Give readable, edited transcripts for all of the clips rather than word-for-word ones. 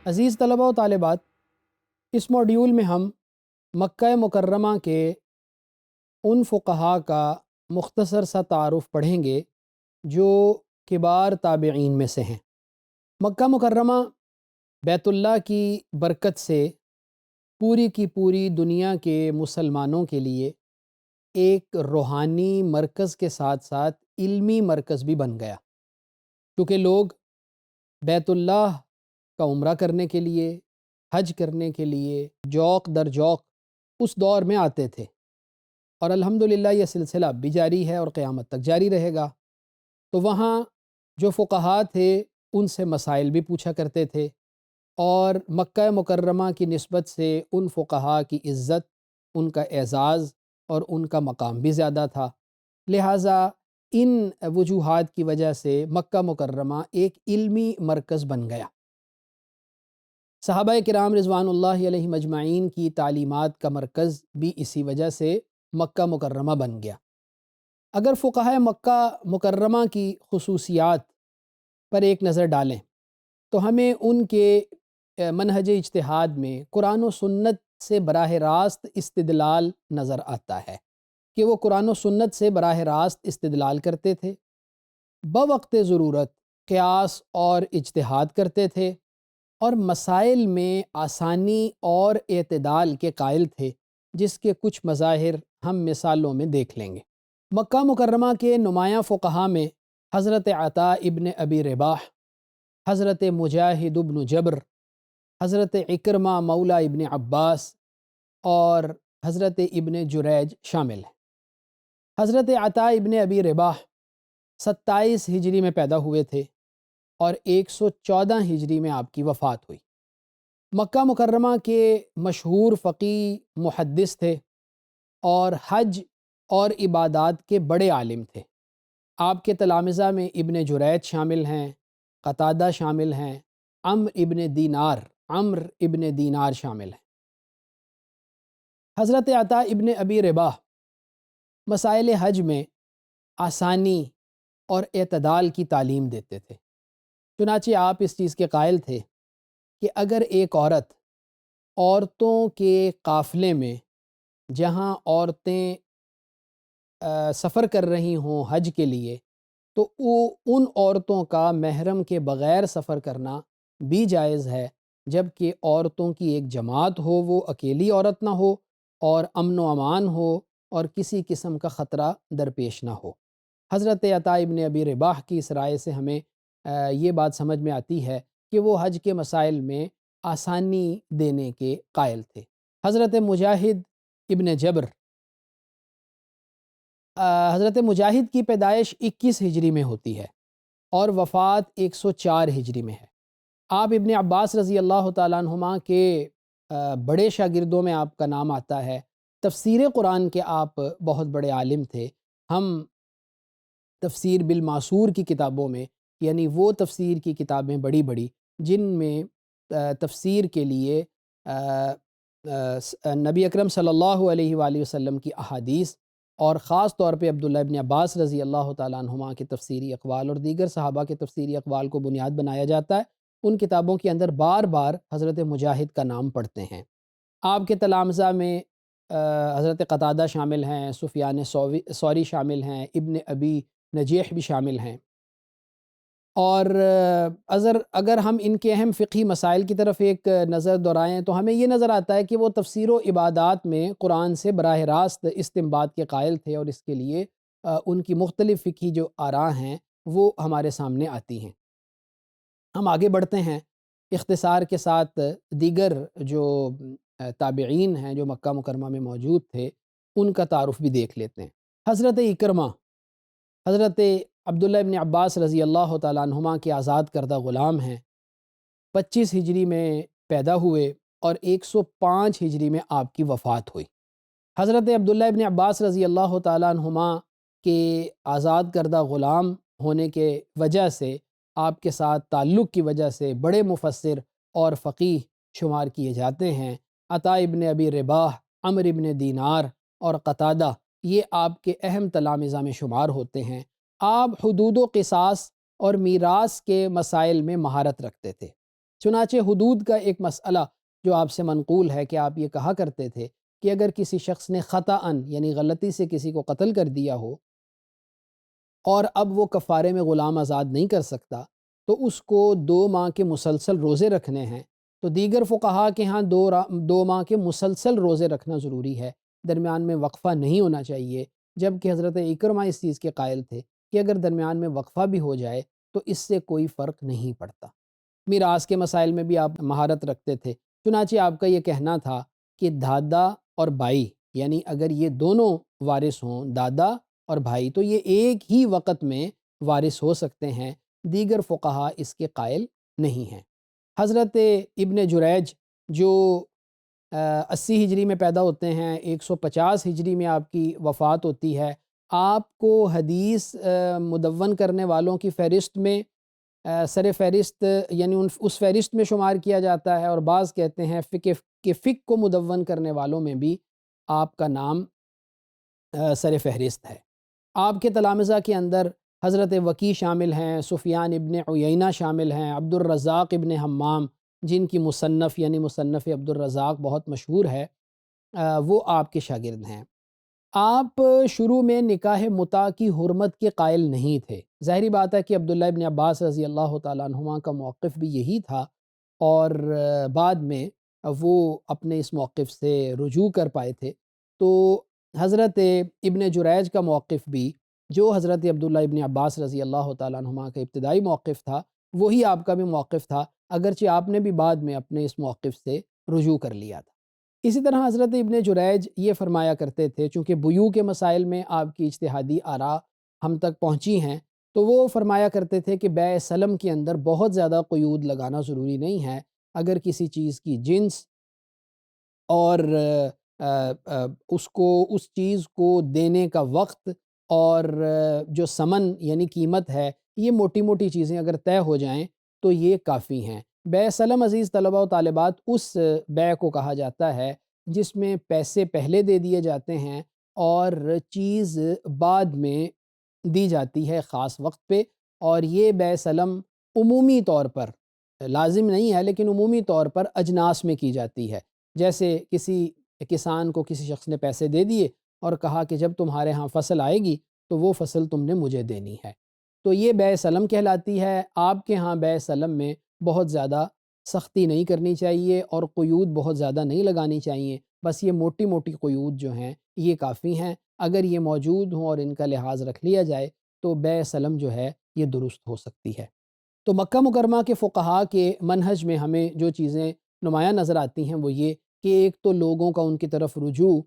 عزیز طلباء و طالبات، اس موڈیول میں ہم مکہ مکرمہ کے ان فقہاء کا مختصر سا تعارف پڑھیں گے جو کبار تابعین میں سے ہیں۔ مکہ مکرمہ بیت اللہ کی برکت سے پوری کی پوری دنیا کے مسلمانوں کے لیے ایک روحانی مرکز کے ساتھ ساتھ علمی مرکز بھی بن گیا، کیونکہ لوگ بیت اللہ کا عمرہ کرنے کے لیے، حج کرنے کے لیے جوق در جوق اس دور میں آتے تھے، اور الحمدللہ یہ سلسلہ اب بھی جاری ہے اور قیامت تک جاری رہے گا۔ تو وہاں جو فقہاء تھے ان سے مسائل بھی پوچھا کرتے تھے، اور مکہ مکرمہ کی نسبت سے ان فقہاء کی عزت، ان کا اعزاز اور ان کا مقام بھی زیادہ تھا، لہٰذا ان وجوہات کی وجہ سے مکہ مکرمہ ایک علمی مرکز بن گیا۔ صحابہ کرام رضوان اللہ علیہم اجمعین کی تعلیمات کا مرکز بھی اسی وجہ سے مکہ مکرمہ بن گیا۔ اگر فقہائے مکہ مکرمہ کی خصوصیات پر ایک نظر ڈالیں تو ہمیں ان کے منہج اجتہاد میں قرآن و سنت سے براہ راست استدلال نظر آتا ہے کہ وہ قرآن و سنت سے براہ راست استدلال کرتے تھے، بوقت ضرورت قیاس اور اجتہاد کرتے تھے، اور مسائل میں آسانی اور اعتدال کے قائل تھے، جس کے کچھ مظاہر ہم مثالوں میں دیکھ لیں گے۔ مکہ مکرمہ کے نمایاں فقہاء میں حضرت عطاء ابن ابی رباح، حضرت مجاہد ابن جبر، حضرت عکرمہ مولا ابن عباس اور حضرت ابن جریج شامل ہیں۔ حضرت عطاء ابن ابی رباح 27 ہجری میں پیدا ہوئے تھے اور 114 ہجری میں آپ کی وفات ہوئی۔ مکہ مکرمہ کے مشہور فقیہ محدث تھے اور حج اور عبادات کے بڑے عالم تھے۔ آپ کے تلامذہ میں ابن جریج شامل ہیں، قتادہ شامل ہیں، عمر ابن دینار شامل ہیں۔ حضرت عطاء ابن ابی رباح مسائل حج میں آسانی اور اعتدال کی تعلیم دیتے تھے، چنانچہ آپ اس چیز کے قائل تھے کہ اگر ایک عورتوں کے قافلے میں جہاں عورتیں سفر کر رہی ہوں حج کے لیے، تو ان عورتوں کا محرم کے بغیر سفر کرنا بھی جائز ہے، جبکہ عورتوں کی ایک جماعت ہو، وہ اکیلی عورت نہ ہو، اور امن و امان ہو اور کسی قسم کا خطرہ درپیش نہ ہو۔ حضرت عطاء ابن ابی رباح کی اس رائے سے ہمیں یہ بات سمجھ میں آتی ہے کہ وہ حج کے مسائل میں آسانی دینے کے قائل تھے۔ حضرت مجاہد ابن جبر، حضرت مجاہد کی پیدائش 21 ہجری میں ہوتی ہے اور وفات 104 ہجری میں ہے۔ آپ ابن عباس رضی اللہ تعالیٰ عنہما کے بڑے شاگردوں میں آپ کا نام آتا ہے۔ تفسیر قرآن کے آپ بہت بڑے عالم تھے۔ ہم تفسیر بالماسور کی کتابوں میں، یعنی وہ تفسیر کی کتابیں بڑی بڑی جن میں تفسیر کے لیے نبی اکرم صلی اللہ علیہ وآلہ وسلم کی احادیث اور خاص طور پہ عبداللہ ابن عباس رضی اللہ تعالیٰ عنہما کے تفسیری اقوال اور دیگر صحابہ کے تفسیری اقوال کو بنیاد بنایا جاتا ہے، ان کتابوں کے اندر بار بار حضرت مجاہد کا نام پڑھتے ہیں۔ آپ کے تلامذہ میں حضرت قتادہ شامل ہیں، سفیان ثوری شامل ہیں، ابن ابی نجیح بھی شامل ہیں، اور اگر ہم ان کے اہم فقہی مسائل کی طرف ایک نظر دورائیں تو ہمیں یہ نظر آتا ہے کہ وہ تفسیر و عبادات میں قرآن سے براہ راست استنباط کے قائل تھے، اور اس کے لیے ان کی مختلف فقہی جو آراء ہیں وہ ہمارے سامنے آتی ہیں۔ ہم آگے بڑھتے ہیں، اختصار کے ساتھ دیگر جو تابعین ہیں جو مکہ مکرمہ میں موجود تھے ان کا تعارف بھی دیکھ لیتے ہیں۔ حضرت عکرمہ، حضرت عبداللہ ابن عباس رضی اللہ تعالیٰ عنہما کے آزاد کردہ غلام ہیں، 25 ہجری میں پیدا ہوئے اور 105 ہجری میں آپ کی وفات ہوئی۔ حضرت عبداللہ ابن عباس رضی اللہ تعالیٰ عنہما کے آزاد کردہ غلام ہونے کے وجہ سے، آپ کے ساتھ تعلق کی وجہ سے بڑے مفسر اور فقیہ شمار کیے جاتے ہیں۔ عطاء ابن ابی رباح، عمر ابن دینار اور قتادہ یہ آپ کے اہم تلامذہ میں شمار ہوتے ہیں۔ آپ حدود و قصاص اور میراث کے مسائل میں مہارت رکھتے تھے۔ چنانچہ حدود کا ایک مسئلہ جو آپ سے منقول ہے کہ آپ یہ کہا کرتے تھے کہ اگر کسی شخص نے خطأً یعنی غلطی سے کسی کو قتل کر دیا ہو اور اب وہ کفارے میں غلام آزاد نہیں کر سکتا تو اس کو 2 ماہ کے مسلسل روزے رکھنے ہیں۔ تو دیگر فقہا کے ہاں 2 ماہ کے مسلسل روزے رکھنا ضروری ہے، درمیان میں وقفہ نہیں ہونا چاہیے، جبکہ حضرت اکرمہ اس چیز کے قائل تھے کہ اگر درمیان میں وقفہ بھی ہو جائے تو اس سے کوئی فرق نہیں پڑتا۔ میراث کے مسائل میں بھی آپ مہارت رکھتے تھے، چنانچہ آپ کا یہ کہنا تھا کہ دادا اور بھائی یعنی اگر یہ دونوں وارث ہوں، دادا اور بھائی، تو یہ ایک ہی وقت میں وارث ہو سکتے ہیں، دیگر فقہا اس کے قائل نہیں ہیں۔ حضرت ابن جریج جو 80 ہجری میں پیدا ہوتے ہیں، 150 ہجری میں آپ کی وفات ہوتی ہے، آپ کو حدیث مدون کرنے والوں کی فہرست میں سر فہرست یعنی اس فہرست میں شمار کیا جاتا ہے، اور بعض کہتے ہیں فقہ کو مدون کرنے والوں میں بھی آپ کا نام سر فہرست ہے۔ آپ کے تلامذہ کے اندر حضرت وکیع شامل ہیں، سفیان ابن عیینہ شامل ہیں، عبد الرزاق ابن حمام جن کی مصنف یعنی مصنف عبد الرزاق بہت مشہور ہے، وہ آپ کے شاگرد ہیں۔ آپ شروع میں نکاح متع کی حرمت کے قائل نہیں تھے، ظاہری بات ہے کہ عبداللہ ابن عباس رضی اللہ تعالیٰ عنہما کا موقف بھی یہی تھا، اور بعد میں وہ اپنے اس موقف سے رجوع کر پائے تھے۔ تو حضرت ابن جریج کا موقف بھی جو حضرت عبداللہ ابن عباس رضی اللہ تعالیٰ عنہما کا ابتدائی موقف تھا وہی آپ کا بھی موقف تھا، اگرچہ آپ نے بھی بعد میں اپنے اس موقف سے رجوع کر لیا تھا۔ اسی طرح حضرت ابن جریج یہ فرمایا کرتے تھے، چونکہ بیوع کے مسائل میں آپ کی اجتہادی آراء ہم تک پہنچی ہیں، تو وہ فرمایا کرتے تھے کہ بیع سلم کے اندر بہت زیادہ قیود لگانا ضروری نہیں ہے، اگر کسی چیز کی جنس اور اس چیز کو دینے کا وقت اور جو ثمن یعنی قیمت ہے، یہ موٹی موٹی چیزیں اگر طے ہو جائیں تو یہ کافی ہیں۔ بیع سلم عزیز طلباء و طالبات اس بیع کو کہا جاتا ہے جس میں پیسے پہلے دے دیے جاتے ہیں اور چیز بعد میں دی جاتی ہے خاص وقت پہ، اور یہ بیع سلم عمومی طور پر لازم نہیں ہے لیکن عمومی طور پر اجناس میں کی جاتی ہے۔ جیسے کسی کسان کو کسی شخص نے پیسے دے دیے اور کہا کہ جب تمہارے ہاں فصل آئے گی تو وہ فصل تم نے مجھے دینی ہے، تو یہ بیع سلم کہلاتی ہے۔ آپ کے ہاں بیع سلم میں بہت زیادہ سختی نہیں کرنی چاہیے اور قیود بہت زیادہ نہیں لگانی چاہیے، بس یہ موٹی موٹی قیود جو ہیں یہ کافی ہیں، اگر یہ موجود ہوں اور ان کا لحاظ رکھ لیا جائے تو بیع سلم جو ہے یہ درست ہو سکتی ہے۔ تو مکہ مکرمہ کے فقہا کے منہج میں ہمیں جو چیزیں نمایاں نظر آتی ہیں وہ یہ کہ ایک تو لوگوں کا ان کی طرف رجوع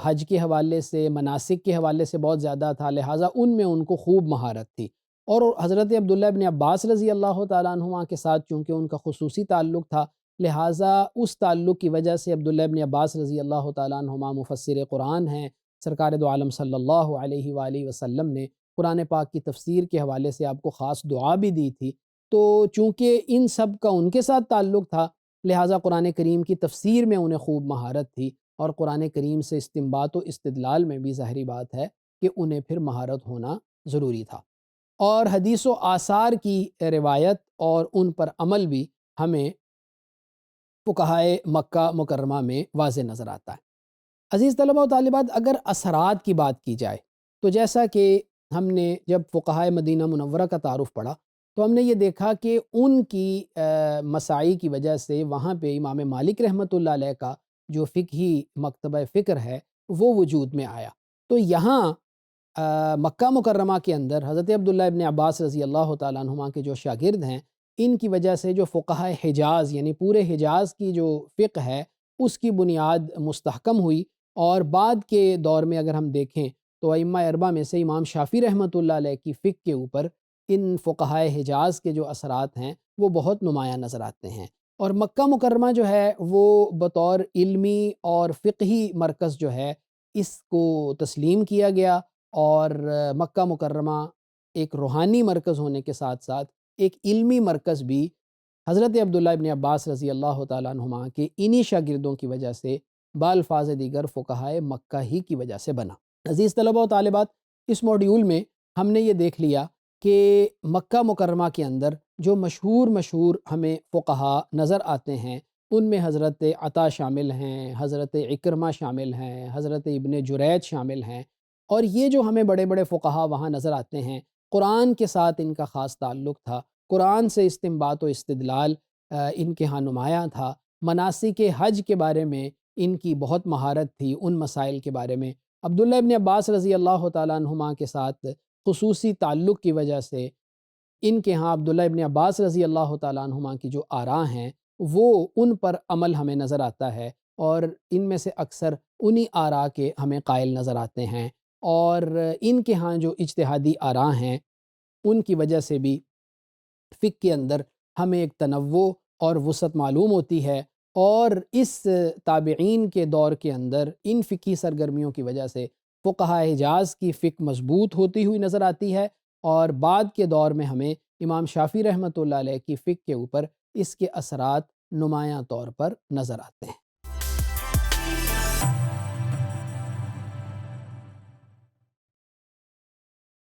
حج کے حوالے سے، مناسک کے حوالے سے بہت زیادہ تھا، لہٰذا ان میں ان کو خوب مہارت تھی، اور حضرت عبداللہ ابن عباس رضی اللہ تعالیٰ عنہما کے ساتھ چونکہ ان کا خصوصی تعلق تھا، لہٰذا اس تعلق کی وجہ سے عبداللہ ابن عباس رضی اللہ تعالیٰ عنہما مفسر قرآن ہیں۔ سرکار دو عالم صلی اللہ علیہ وآلہ وسلم نے قرآن پاک کی تفسیر کے حوالے سے آپ کو خاص دعا بھی دی تھی، تو چونکہ ان سب کا ان کے ساتھ تعلق تھا لہٰذا قرآن کریم کی تفسیر میں انہیں خوب مہارت تھی، اور قرآن کریم سے استنباط و استدلال میں بھی ظاہری بات ہے کہ انہیں پھر مہارت ہونا ضروری تھا، اور حدیث و آثار کی روایت اور ان پر عمل بھی ہمیں فقہائے مکہ مکرمہ میں واضح نظر آتا ہے۔ عزیز طلباء و طالبات، اگر اثرات کی بات کی جائے تو جیسا کہ ہم نے جب فقہائے مدینہ منورہ کا تعارف پڑھا تو ہم نے یہ دیکھا کہ ان کی مساعی کی وجہ سے وہاں پہ امام مالک رحمۃ اللہ علیہ کا جو فقہی مکتبہ فکر ہے وہ وجود میں آیا۔ تو یہاں مکہ مکرمہ کے اندر حضرت عبداللہ ابن عباس رضی اللہ تعالیٰ عنہما کے جو شاگرد ہیں، ان کی وجہ سے جو فقہائے حجاز یعنی پورے حجاز کی جو فقہ ہے اس کی بنیاد مستحکم ہوئی، اور بعد کے دور میں اگر ہم دیکھیں تو ائمہ اربعہ میں سے امام شافعی رحمۃ اللہ علیہ کی فقہ کے اوپر ان فقہائے حجاز کے جو اثرات ہیں وہ بہت نمایاں نظر آتے ہیں، اور مکہ مکرمہ جو ہے وہ بطور علمی اور فقہی مرکز جو ہے اس کو تسلیم کیا گیا، اور مکہ مکرمہ ایک روحانی مرکز ہونے کے ساتھ ساتھ ایک علمی مرکز بھی حضرت عبداللہ ابن عباس رضی اللہ تعالیٰ عنہما کے انہی شاگردوں کی وجہ سے بالفاظ دیگر فقہائے مکہ ہی کی وجہ سے بنا۔ عزیز طلباء و طالبات، اس موڈیول میں ہم نے یہ دیکھ لیا کہ مکہ مکرمہ کے اندر جو مشہور ہمیں فقہا نظر آتے ہیں ان میں حضرت عطا شامل ہیں، حضرت عکرمہ شامل ہیں، حضرت ابن جریج شامل ہیں، اور یہ جو ہمیں بڑے بڑے فقہا وہاں نظر آتے ہیں، قرآن کے ساتھ ان کا خاص تعلق تھا، قرآن سے استنباط و استدلال ان کے ہاں نمایاں تھا، مناسک حج کے بارے میں ان کی بہت مہارت تھی، ان مسائل کے بارے میں عبداللہ ابن عباس رضی اللہ تعالیٰ عنہما کے ساتھ خصوصی تعلق کی وجہ سے ان کے ہاں عبداللہ ابن عباس رضی اللہ تعالیٰ عنہما کی جو آراء ہیں وہ ان پر عمل ہمیں نظر آتا ہے، اور ان میں سے اکثر انہی آراء کے ہمیں قائل نظر آتے ہیں، اور ان کے ہاں جو اجتہادی آراء ہیں ان کی وجہ سے بھی فقہ کے اندر ہمیں ایک تنوع اور وسعت معلوم ہوتی ہے، اور اس تابعین کے دور کے اندر ان فقہی سرگرمیوں کی وجہ سے فقہاء حجاز کی فقہ مضبوط ہوتی ہوئی نظر آتی ہے، اور بعد کے دور میں ہمیں امام شافعی رحمۃ اللہ علیہ کی فقہ کے اوپر اس کے اثرات نمایاں طور پر نظر آتے ہیں۔